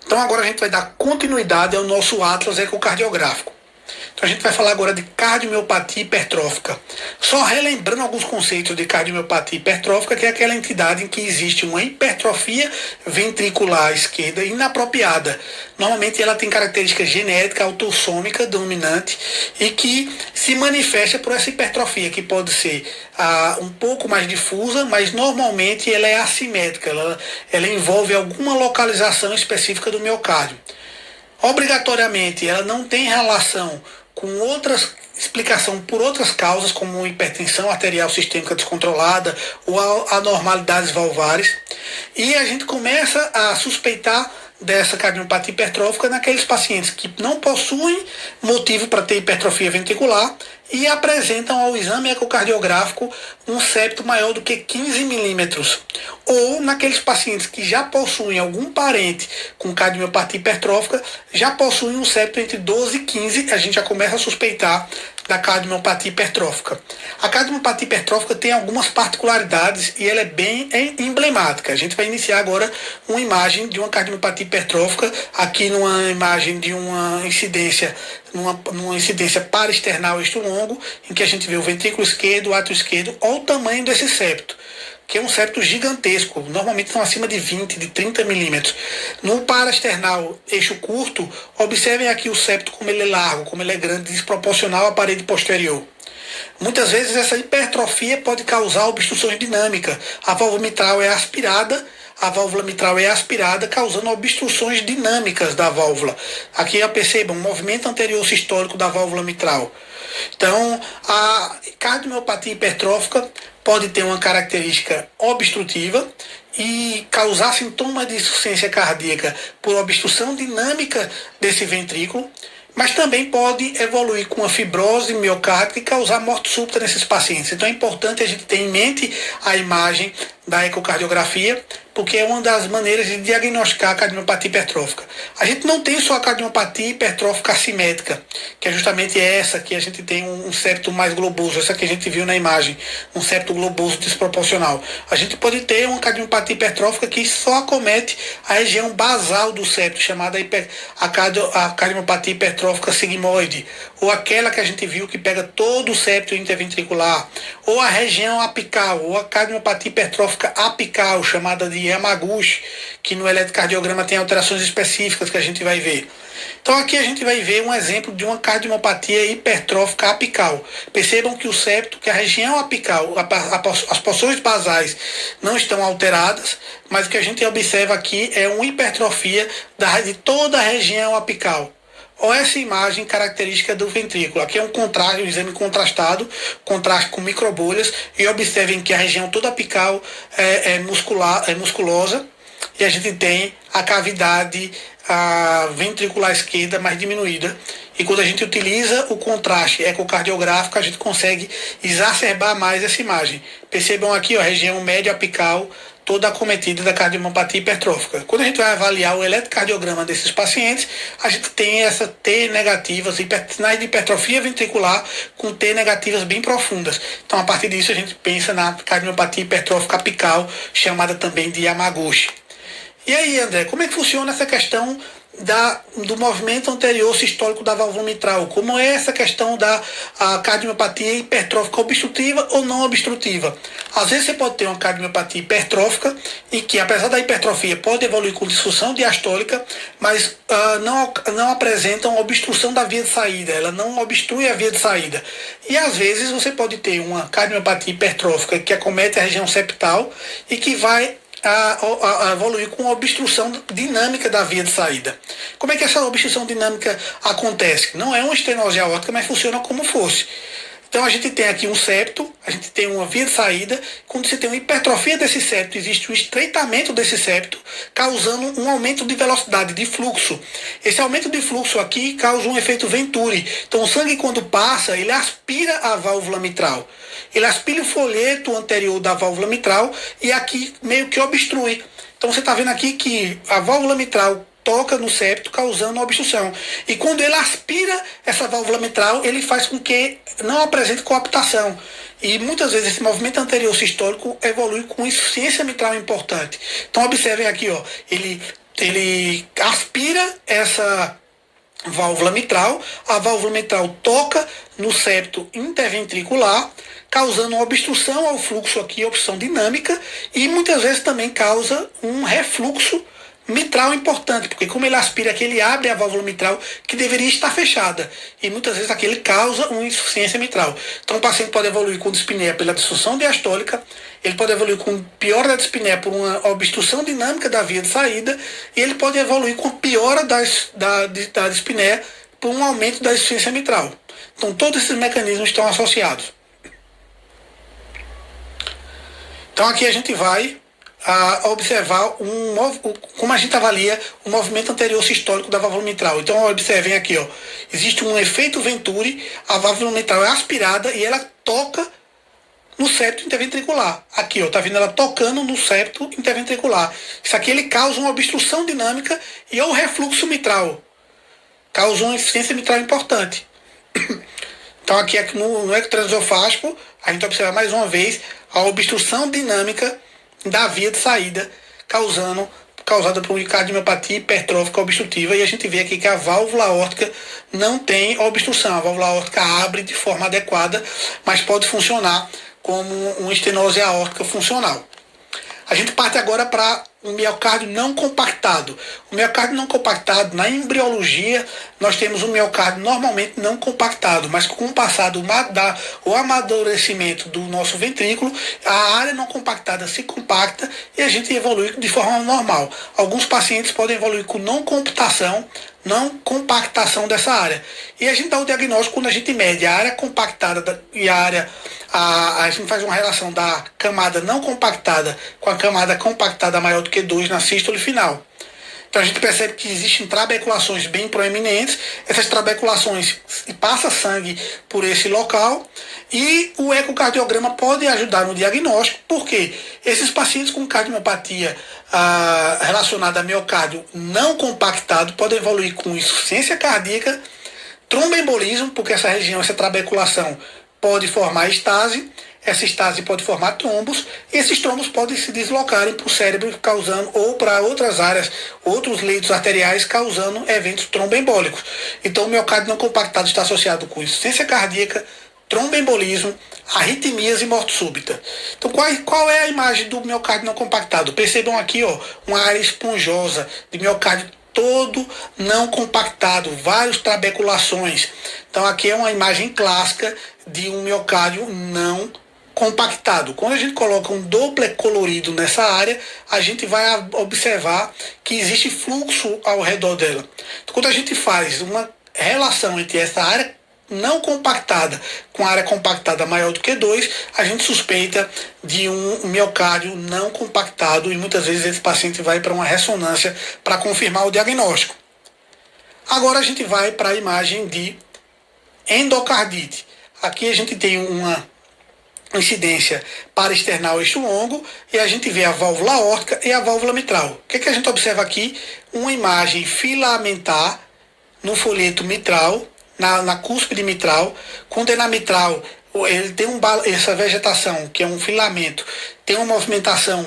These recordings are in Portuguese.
Então agora a gente vai dar continuidade ao nosso atlas ecocardiográfico. Então a gente vai falar agora de cardiomiopatia hipertrófica. Só relembrando alguns conceitos de cardiomiopatia hipertrófica, que é aquela entidade em que existe uma hipertrofia ventricular esquerda inapropriada. Normalmente ela tem característica genética autossômica dominante e que se manifesta por essa hipertrofia, que pode ser um pouco mais difusa, mas normalmente ela é assimétrica, ela envolve alguma localização específica do miocárdio. Obrigatoriamente ela não tem relação com outras explicação por outras causas, como hipertensão arterial sistêmica descontrolada ou anormalidades valvares, e a gente começa a suspeitar dessa cardiomiopatia hipertrófica naqueles pacientes que não possuem motivo para ter hipertrofia ventricular e apresentam ao exame ecocardiográfico um septo maior do que 15 milímetros. Ou naqueles pacientes que já possuem algum parente com cardiomiopatia hipertrófica, já possuem um septo entre 12 e 15, a gente já começa a suspeitar da cardiomiopatia hipertrófica. A cardiomiopatia hipertrófica tem algumas particularidades e ela é bem emblemática. A gente vai iniciar agora uma imagem de uma cardiomiopatia hipertrófica, aqui numa imagem de uma incidência, numa incidência paraesternal eixo longo, em que a gente vê o ventrículo esquerdo, o átrio esquerdo, olha o tamanho desse septo, que é um septo gigantesco, normalmente são acima de 20, de 30 milímetros. No paraesternal eixo curto, observem aqui o septo como ele é largo, como ele é grande, desproporcional à parede posterior. Muitas vezes essa hipertrofia pode causar obstruções dinâmicas. A válvula mitral é aspirada, causando obstruções dinâmicas da válvula. Aqui percebam, um movimento anterior sistólico da válvula mitral. Então, a cardiomiopatia hipertrófica pode ter uma característica obstrutiva e causar sintomas de insuficiência cardíaca por obstrução dinâmica desse ventrículo, mas também pode evoluir com a fibrose miocárdica e causar morte súbita nesses pacientes. Então é importante a gente ter em mente a imagem da ecocardiografia, porque é uma das maneiras de diagnosticar a cardiomiopatia hipertrófica. A gente não tem só a cardiomiopatia hipertrófica assimétrica, que é justamente essa, que a gente tem um septo mais globoso, essa que a gente viu na imagem, um septo globoso desproporcional. A gente pode ter uma cardiomiopatia hipertrófica que só acomete a região basal do septo, chamada a cardiomiopatia hipertrófica sigmoide, ou aquela que a gente viu que pega todo o septo interventricular, ou a região apical, ou a cardiomiopatia hipertrófica apical, chamada de Yamaguchi, que no eletrocardiograma tem alterações específicas que a gente vai ver. Então aqui a gente vai ver um exemplo de uma cardiomiopatia hipertrófica apical. Percebam que o septo, que a região apical, as porções basais não estão alteradas, mas o que a gente observa aqui é uma hipertrofia de toda a região apical. Olha essa imagem característica do ventrículo. Aqui é um exame contrastado, contraste com microbolhas, e observem que a região toda apical é musculosa, e a gente tem a cavidade ventricular esquerda mais diminuída. E quando a gente utiliza o contraste ecocardiográfico, a gente consegue exacerbar mais essa imagem. Percebam aqui, a região média apical toda acometida da cardiomiopatia hipertrófica. Quando a gente vai avaliar o eletrocardiograma desses pacientes, a gente tem essa T negativas, sinais de hipertrofia ventricular com T negativas bem profundas. Então, a partir disso, a gente pensa na cardiomiopatia hipertrófica apical, chamada também de Yamaguchi. E aí, André, como é que funciona essa questão do movimento anterior sistólico da válvula mitral? Como é essa questão da cardiomiopatia hipertrófica obstrutiva ou não obstrutiva? Às vezes você pode ter uma cardiomiopatia hipertrófica em que, apesar da hipertrofia, pode evoluir com disfunção diastólica, mas não apresenta uma obstrução da via de saída, ela não obstrui a via de saída. E às vezes você pode ter uma cardiomiopatia hipertrófica que acomete a região septal e que vai a evoluir com a obstrução dinâmica da via de saída. Como é que essa obstrução dinâmica acontece? Não é uma estenose aórtica, mas funciona como fosse. Então a gente tem aqui um septo, a gente tem uma via de saída. Quando você tem uma hipertrofia desse septo, existe um estreitamento desse septo, causando um aumento de velocidade, de fluxo. Esse aumento de fluxo aqui causa um efeito Venturi. Então o sangue, quando passa, ele aspira a válvula mitral. Ele aspira o folheto anterior da válvula mitral e aqui meio que obstrui. Então você está vendo aqui que a válvula mitral toca no septo, causando uma obstrução. E quando ele aspira essa válvula mitral, ele faz com que não apresente coaptação. E muitas vezes esse movimento anterior sistólico evolui com insuficiência mitral importante. Então observem aqui, ele ele aspira essa válvula mitral, a válvula mitral toca no septo interventricular, causando uma obstrução ao fluxo aqui, obstrução dinâmica, e muitas vezes também causa um refluxo mitral importante, porque como ele aspira aqui, ele abre a válvula mitral que deveria estar fechada, e muitas vezes aqui ele causa uma insuficiência mitral. Então o paciente pode evoluir com dispneia pela disfunção diastólica, ele pode evoluir com piora da dispneia por uma obstrução dinâmica da via de saída, e ele pode evoluir com piora da dispneia por um aumento da insuficiência mitral. Então todos esses mecanismos estão associados. Então aqui a gente vai observar como a gente avalia o movimento anterior sistólico da válvula mitral. Então observem aqui, existe um efeito Venturi, a válvula mitral é aspirada e ela toca no septo interventricular. Aqui, tá vendo ela tocando no septo interventricular. Isso aqui ele causa uma obstrução dinâmica e o refluxo mitral. Causa uma insuficiência mitral importante. Então aqui no eco transesofágico, a gente observa mais uma vez a obstrução dinâmica da via de saída, causada por cardiomiopatia hipertrófica obstrutiva, e a gente vê aqui que a válvula aórtica não tem obstrução, a válvula aórtica abre de forma adequada, mas pode funcionar como uma estenose aórtica funcional. A gente parte agora para um miocárdio não compactado. O miocárdio não compactado, na embriologia, nós temos um miocárdio normalmente não compactado, mas com o passar o amadurecimento do nosso ventrículo, a área não compactada se compacta e a gente evolui de forma normal. Alguns pacientes podem evoluir com não compactação dessa área. E a gente dá o diagnóstico quando a gente mede a área compactada e a gente faz uma relação da camada não compactada com a camada compactada maior do que 2 na sístole final. Então a gente percebe que existem trabeculações bem proeminentes, essas trabeculações passa sangue por esse local e o ecocardiograma pode ajudar no diagnóstico, porque esses pacientes com cardiomiopatia relacionada a miocárdio não compactado podem evoluir com insuficiência cardíaca, tromboembolismo, porque essa trabeculação pode formar estase, essa estase pode formar trombos, e esses trombos podem se deslocarem para o cérebro, causando, ou para outras áreas, outros leitos arteriais, causando eventos tromboembólicos. Então o miocárdio não compactado está associado com insuficiência cardíaca, tromboembolismo, arritmias e morte súbita. Então qual é a imagem do miocárdio não compactado? Percebam aqui, uma área esponjosa de miocárdio todo não compactado, várias trabeculações. Então aqui é uma imagem clássica de um miocárdio não compactado. Quando a gente coloca um Doppler colorido nessa área, a gente vai observar que existe fluxo ao redor dela. Então, quando a gente faz uma relação entre essa área não compactada com a área compactada maior do que 2, a gente suspeita de um miocárdio não compactado e muitas vezes esse paciente vai para uma ressonância para confirmar o diagnóstico. Agora a gente vai para a imagem de endocardite. Aqui a gente tem uma incidência paraesternal eixo longo e a gente vê a válvula aórtica e a válvula mitral. O que a gente observa aqui? Uma imagem filamentar no folheto mitral, na cúspide mitral. Quando é na mitral, ele tem essa vegetação, que é um filamento, tem uma movimentação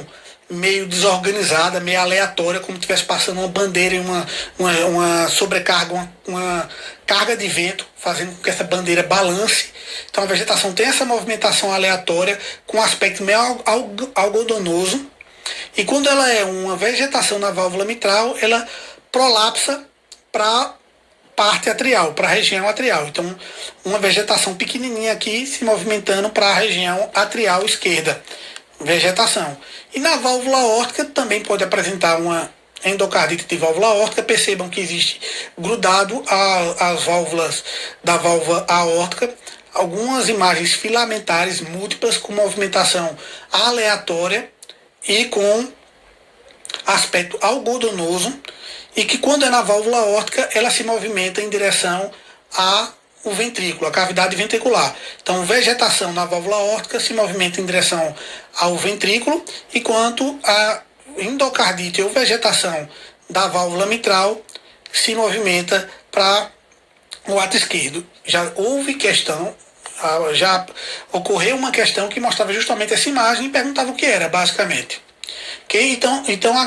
meio desorganizada, meio aleatória, como se estivesse passando uma bandeira em uma sobrecarga, uma carga de vento, fazendo com que essa bandeira balance. Então a vegetação tem essa movimentação aleatória, com um aspecto meio algodonoso, e quando ela é uma vegetação na válvula mitral, ela prolapsa para parte atrial, para a região atrial. Então, uma vegetação pequenininha aqui se movimentando para a região atrial esquerda. Vegetação. E na válvula aórtica também pode apresentar uma endocardite de válvula aórtica. Percebam que existe grudado às válvulas da válvula aórtica algumas imagens filamentares múltiplas com movimentação aleatória e com aspecto algodonoso, e que quando é na válvula aórtica ela se movimenta em direção ao ventrículo, a cavidade ventricular. Então vegetação na válvula aórtica se movimenta em direção ao ventrículo, enquanto a endocardite ou vegetação da válvula mitral se movimenta para o ato esquerdo. Já ocorreu uma questão que mostrava justamente essa imagem e perguntava o que era, basicamente. Okay? Então